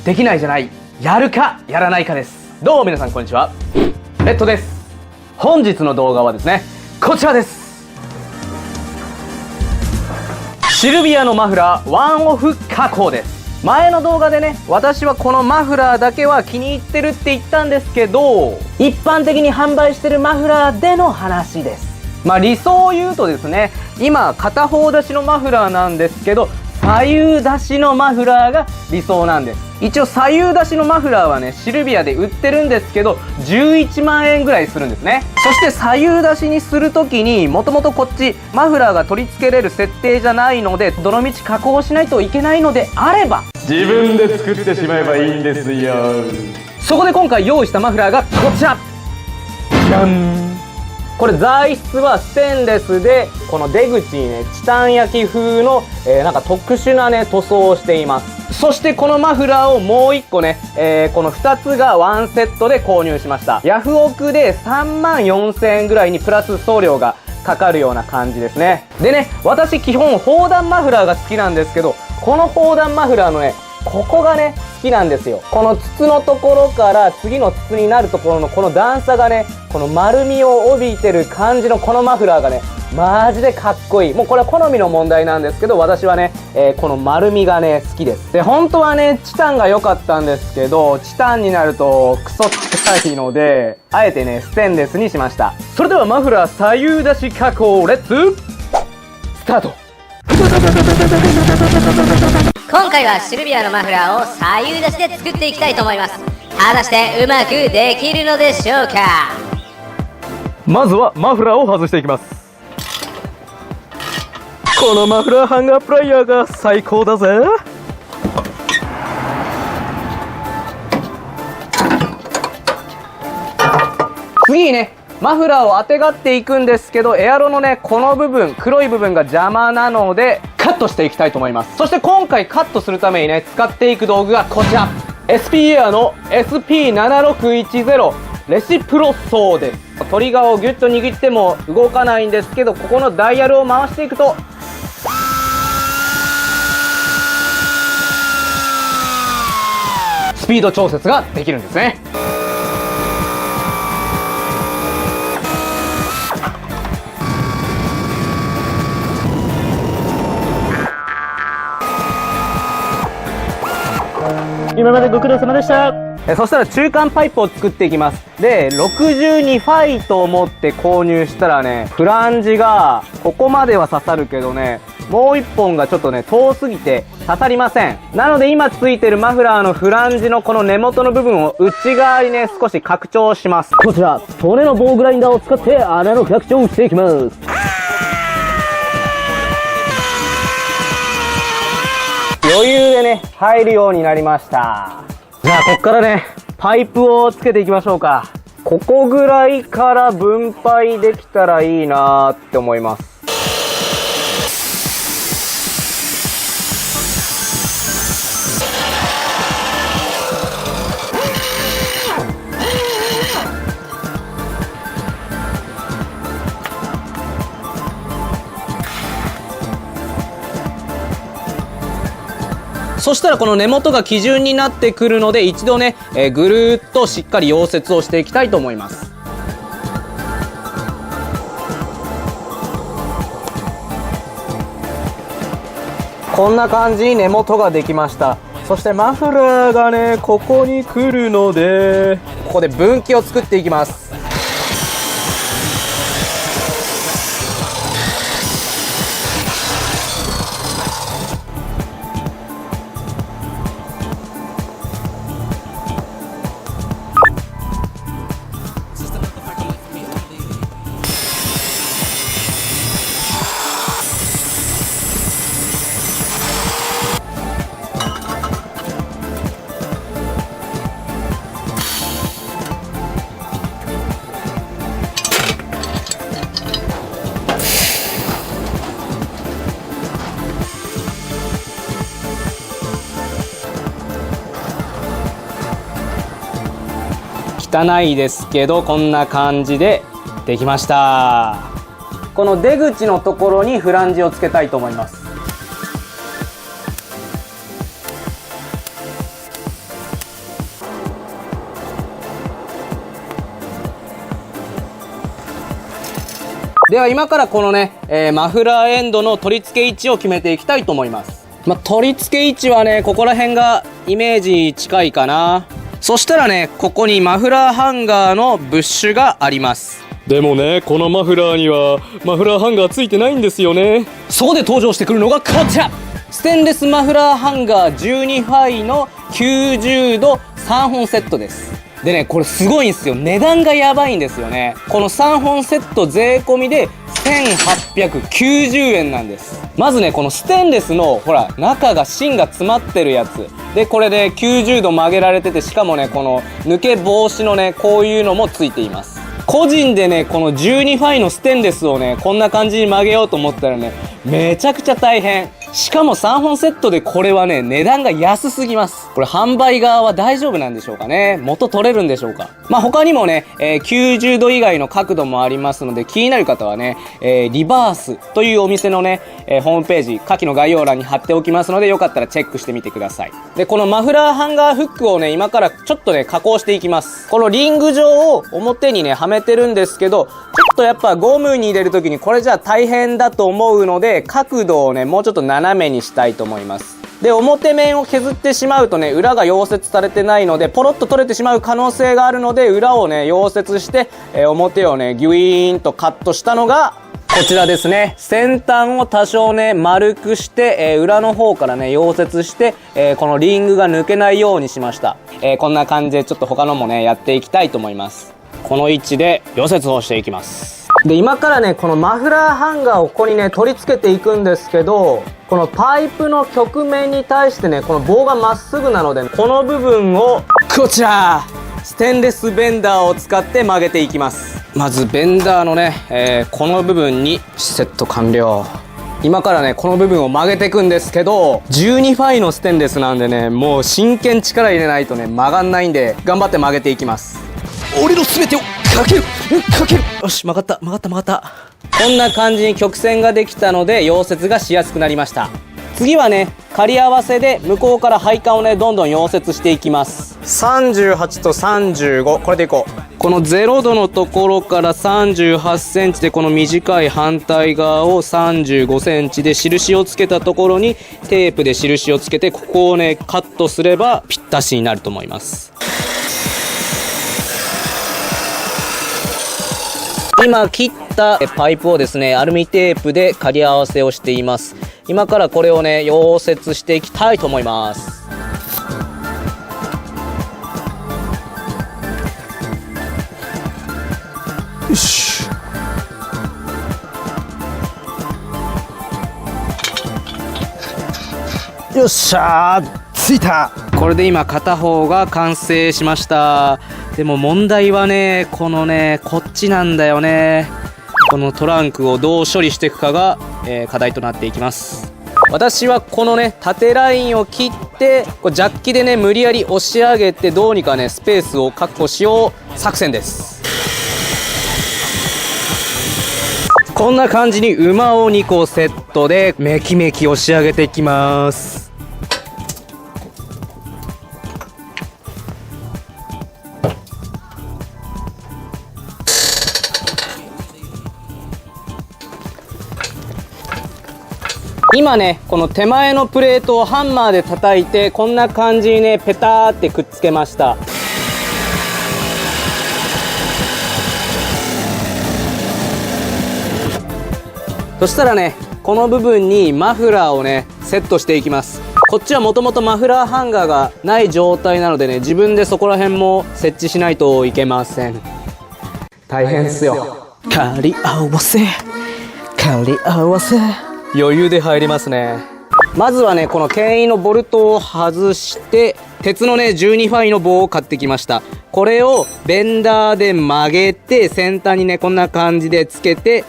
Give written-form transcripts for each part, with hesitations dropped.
できないじゃない、やるかやらないかです。どうも皆さんこんにちは、レッドです。本日の動画はですね、こちらです。シルビアのマフラーワンオフ加工です。前の動画でね、私はこのマフラーだけは気に入ってるって言ったんですけど、一般的に販売してるマフラーでの話です。理想を言うとですね、今片方出しのマフラーなんですけど、左右出しのマフラーが理想なんです。一応左右出しのマフラーはね、シルビアで売ってるんですけど11万円ぐらいするんですね。そして左右出しにする時に、もともとこっちマフラーが取り付けれる設定じゃないので、どのみち加工しないといけないのであれば自分で作ってしまえばいいんですよ。そこで今回用意したマフラーがこちら、じゃん。これ材質はステンレスで、この出口にねチタン焼き風の、なんか特殊なね塗装をしています。そしてこのマフラーをもう1個ね、この2つがワンセットで購入しました。ヤフオクで3万4000円ぐらいにプラス送料がかかるような感じですね。でね、私基本砲弾マフラーが好きなんですけど、この砲弾マフラーのねここがね好きなんですよ。この筒のところから次の筒になるところのこの段差がね、この丸みを帯びてる感じのこのマフラーがねマジでかっこいい。もうこれは好みの問題なんですけど、私はね、この丸みがね好きです。で本当はねチタンが良かったんですけど、チタンになるとクソ高いので、あえてねステンレスにしました。それではマフラー左右出し加工レッツスタート。今回はシルビアのマフラーを左右出しで作っていきたいと思います。果たしてうまくできるのでしょうか。まずはマフラーを外していきます。このマフラーハンガープライヤーが最高だぜ。次にねマフラーをあてがっていくんですけど、エアロのねこの部分、黒い部分が邪魔なのでカットしていきたいと思います。そして今回カットするためにね使っていく道具がこちら、 SP エアの SP7610 レシプロソーです。トリガーをギュッと握っても動かないんですけど、ここのダイヤルを回していくとスピード調節ができるんですね。今までご苦労様でした。そしたら中間パイプを作っていきます。で62ファイと思って購入したらね、フランジがここまでは刺さるけどね、もう1本がちょっとね遠すぎて刺さりません。なので今ついてるマフラーのフランジのこの根元の部分を内側にね少し拡張します。こちらトネの棒グラインダーを使って穴の拡張をしていきます。余裕でね入るようになりました。じゃあこっからねパイプをつけていきましょうか。ここぐらいから分配できたらいいなーって思います。そしたらこの根元が基準になってくるので、一度ね、ぐるーっとしっかり溶接をしていきたいと思います。こんな感じに根元ができました。そしてマフラーがねここに来るので、ここで分岐を作っていきます。汚いですけどこんな感じでできました。この出口のところにフランジをつけたいと思います。では今からこのね、マフラーエンドの取り付け位置を決めていきたいと思います。取り付け位置はね、ここら辺がイメージ近いかな。そしたらね、ここにマフラーハンガーのブッシュがあります。でもね、このマフラーにはマフラーハンガーついてないんですよね。そこで登場してくるのがこちら、ステンレスマフラーハンガー12ファイの90度3本セットです。でね、これすごいんですよ。値段がやばいんですよね。この3本セット税込みで1890円なんです。まずね、このステンレスのほら中が芯が詰まってるやつで、これで90度曲げられてて、しかもね、この抜け防止のね、こういうのもついています。個人でね、この12ファイのステンレスをね、こんな感じに曲げようと思ったらね、めちゃくちゃ大変。しかも3本セットでこれはね、値段が安すぎます。これ販売側は大丈夫なんでしょうかね。元取れるんでしょうか。他にもね、90度以外の角度もありますので、気になる方はね、リバースというお店のね、ホームページ、下記の概要欄に貼っておきますので、よかったらチェックしてみてください。で、このマフラーハンガーフックをね、今からちょっとね、加工していきます。このリング状を表にね、はめてるんですけど、ちょっとやっぱゴムに入れるときにこれじゃ大変だと思うので、角度をね、もうちょっと斜めにしたいと思います。で、表面を削ってしまうとね、裏が溶接されてないので、ポロッと取れてしまう可能性があるので、裏をね、溶接して、表をね、ギュイーンとカットしたのが、こちらですね。先端を多少ね、丸くして、裏の方からね、溶接して、このリングが抜けないようにしました。こんな感じでちょっと他のもね、やっていきたいと思います。この位置で溶接をしていきます。で、今からね、このマフラーハンガーをここにね、取り付けていくんですけど、このパイプの曲面に対してね、この棒がまっすぐなので、この部分を、こちらステンレスベンダーを使って曲げていきます。まずベンダーのね、この部分にセット完了。今からね、この部分を曲げていくんですけど、12ファイのステンレスなんでね、もう真剣力入れないとね、曲がんないんで、頑張って曲げていきます。俺の全てをかけるよし、曲がったこんな感じに曲線ができたので、溶接がしやすくなりました。次はね、仮合わせで向こうから配管をね、どんどん溶接していきます。38と35、これでいこう。この0度のところから38センチで、この短い反対側を35センチで印をつけたところにテープで印をつけて、ここをね、カットすればぴったしになると思います。今切ったパイプをですね、アルミテープで仮合わせをしています。今からこれをね、溶接していきたいと思います。よし。よっしゃー、ついた。これで今片方が完成しました。でも問題はね、このね、こっちなんだよね。このトランクをどう処理していくかが、課題となっていきます。私はこのね、縦ラインを切って、これジャッキでね、無理やり押し上げて、どうにかね、スペースを確保しよう作戦です。こんな感じに馬を2個セットでメキメキ押し上げていきます。今ね、この手前のプレートをハンマーで叩いて、こんな感じにね、ペターってくっつけました。そしたらね、この部分にマフラーをね、セットしていきます。こっちはもともとマフラーハンガーがない状態なのでね、自分でそこら辺も設置しないといけません。大変っすよ。仮合わせ余裕で入りますね。まずはね、この牽引のボルトを外して、鉄のね、12ファイの棒を買ってきました。これをベンダーで曲げて、先端にね、こんな感じでつけて、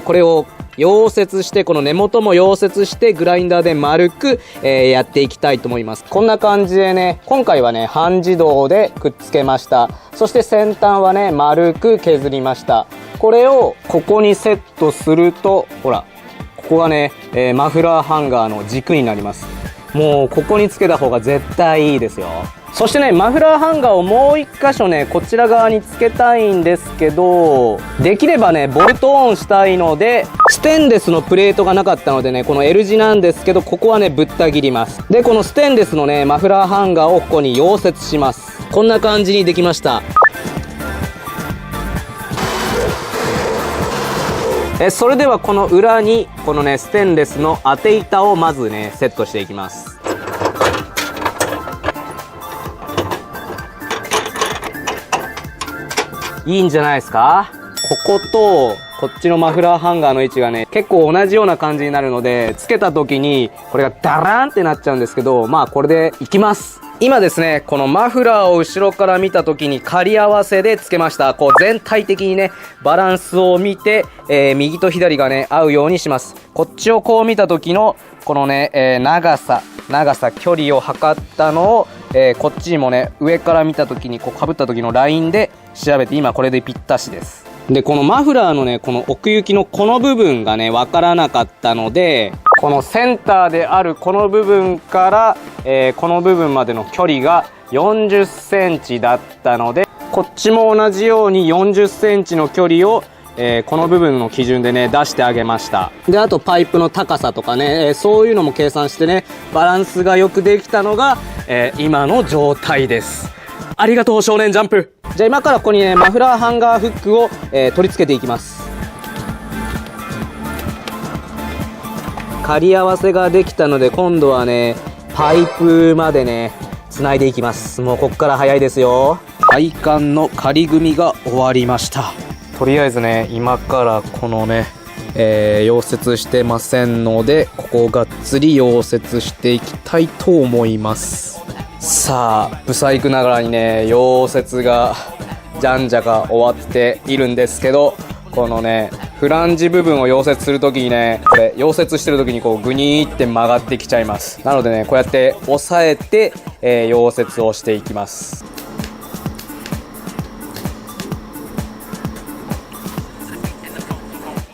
これを溶接して、この根元も溶接して、グラインダーで丸く、やっていきたいと思います。こんな感じでね、今回はね、半自動でくっつけました。そして先端はね、丸く削りました。これをここにセットすると、ほら、ここがね、マフラーハンガーの軸になります。もうここにつけた方が絶対いいですよ。そしてね、マフラーハンガーをもう一箇所ね、こちら側につけたいんですけど、できればね、ボルトオンしたいので、ステンレスのプレートがなかったのでね、この L 字なんですけど、ここはね、ぶった切ります。で、このステンレスのね、マフラーハンガーをここに溶接します。こんな感じにできました。それではこの裏に、このね、ステンレスの当て板をまずね、セットしていきます。いいんじゃないですか。こことこっちのマフラーハンガーの位置がね、結構同じような感じになるので、つけた時にこれがダラーンってなっちゃうんですけど、まあこれでいきます。今ですね、このマフラーを後ろから見た時に仮り合わせでつけました。こう全体的にね、バランスを見て、右と左がね、合うようにします。こっちをこう見た時のこのね、長さ距離を測ったのを、こっちにもね、上から見た時にこう被った時のラインで調べて、今これでぴったしです。で、このマフラーのね、この奥行きのこの部分がね、わからなかったので、このセンターであるこの部分から、この部分までの距離が40センチだったので、こっちも同じように40センチの距離をこの部分の基準でね、出してあげました。で、あとパイプの高さとかね、そういうのも計算してね、バランスがよくできたのが、今の状態です。ありがとう少年ジャンプ。じゃあ今からここにね、マフラーハンガーフックを、取り付けていきます。仮り合わせができたので、今度はね、パイプまでね、繋いでいきます。もうこっから早いですよ。配管の仮組みが終わりました。とりあえずね、今からこのね、溶接してませんので、ここをがっつり溶接していきたいと思います。さあ、ブサイクながらにね、溶接がじゃんじゃが終わっているんですけど、このね、フランジ部分を溶接するときにね、これ溶接してるときにこうグニーって曲がってきちゃいます。なのでね、こうやって押さえて、溶接をしていきます。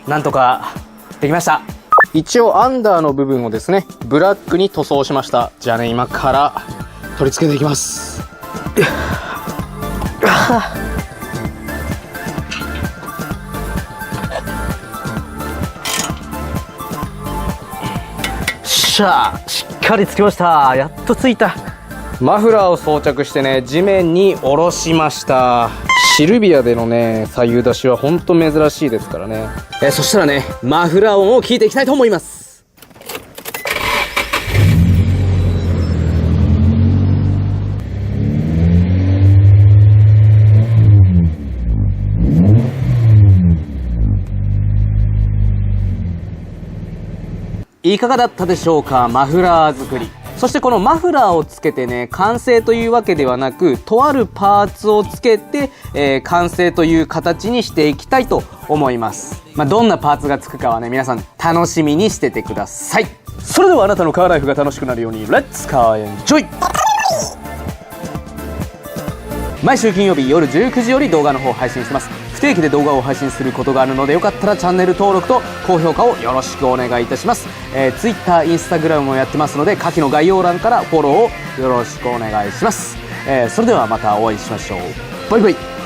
なんとかできました。一応アンダーの部分をですね、ブラックに塗装しました。じゃあね、今から取り付けていきます。しっかりつきました。やっとついた。マフラーを装着してね、地面に下ろしました。シルビアでのね、左右出しはほんと珍しいですからね。そしたらね、マフラー音を聞いていきたいと思います。いかがだったでしょうか、マフラー作り。そしてこのマフラーをつけてね、完成というわけではなく、とあるパーツをつけて、完成という形にしていきたいと思います。どんなパーツがつくかはね、皆さん楽しみにしててください。それではあなたのカーライフが楽しくなるように、レッツカーエンジョイ。毎週金曜日夜19時より動画の方を配信してます。不定期で動画を配信することがあるので、よかったらチャンネル登録と高評価をよろしくお願いいたします。Twitter、Instagram もやってますので、下記の概要欄からフォローをよろしくお願いします。それではまたお会いしましょう。バイバイ。